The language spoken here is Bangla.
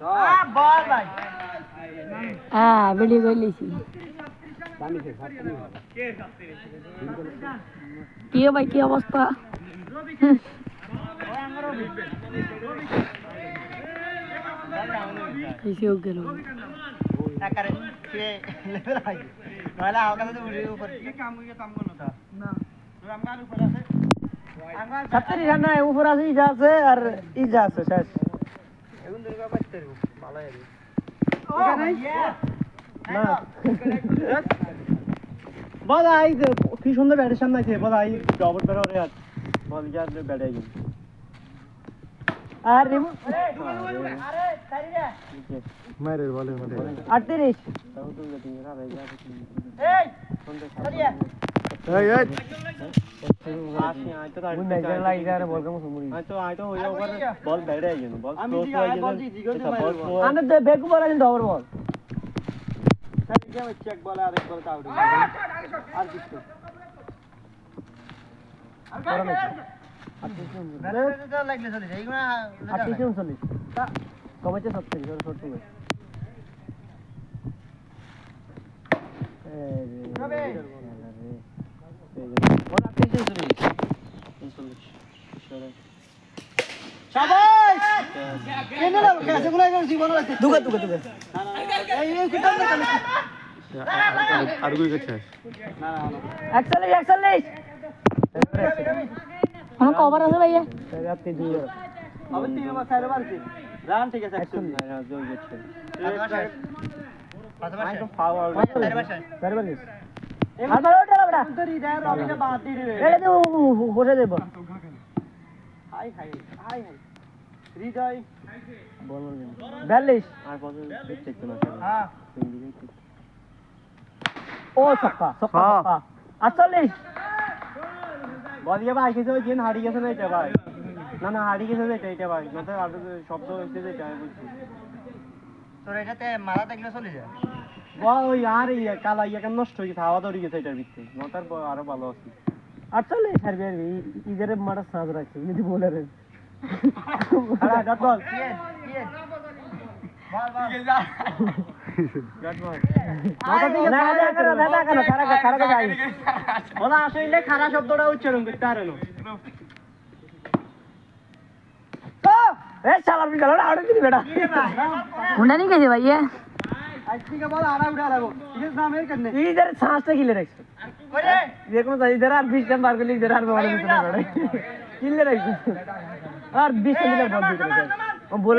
বল ভাই হ্যাঁ ভিডিও করে লিছি কি ভাই কি অবস্থা कैसे हो गए लोग करे के लेवल आई वाला आओ का तो वीडियो ऊपर ये काम करना था ना तो हम का ऊपर আছে 70 রান নাই উপর আছে ইজা আছে আর ইজা আছে শেষ এখন দুর্গা পাইতে পারবো ভালো হবে না বল আই কি সুন্দর ব্যাটের সামনে আছে বল আই ডবল বের হরে আর বল যা ব্যাট আই আর রিমু আরে সারি রে মারে বলে 38 তাও তো গতি না ভাই যা এই সারিয়া এই আসি আই তো মেজর লাই যা রে বল কম সমুরি আই তো হইয়া ওভার বল ব্যাট আই গেল বল ক্লোজ হয়ে গেল আনে দে বেকু বল আই ডবল বল সারি কে চেক বল আর এক বল আউট আর কিছু আর লাগলে চলে যাই না 38 39 কমেছে 70 40 हम कवर আছে ভাইয়া রান ঠিক আছে 100 বলিয়া ভাই কিছু দিন হারিয়ে গেছে না এটা ভাই না হারিয়ে গেছে এটা ভাই নয়তো আর শব্দ হইছে যে আমি বলছি তোর এটাতে মারা দেখলে চলে যায় ওই আর এই কালা ইয়াকে নষ্ট হয়ে গেছে হাওয়া ধরে গেছে এটার ভিতরে নতার আরো ভালো আছে আর চলে সারবে ইজারে মারা সাজ রাখছে যদি বলে রে আরে ডট বল বল বল ডট বল না খারাপ যাই বলা আসলে খারাপ শব্দটা উচ্চারণ করতে পারে না এ শালা বিগলা আড়ে দিবি বেটা मुंडा नहीं कैसे भैया আজকে কে বল আড়া উঠা লাগো ইস নাম এর করনে ইধার सांसটা কিলে রাখছো করে দেখো না ইধার আর 20 টাইম বার করলে ইধার আর বল দিতে পারে কিলে রাখছো আর 20 মিটার বল দিতে ও বলে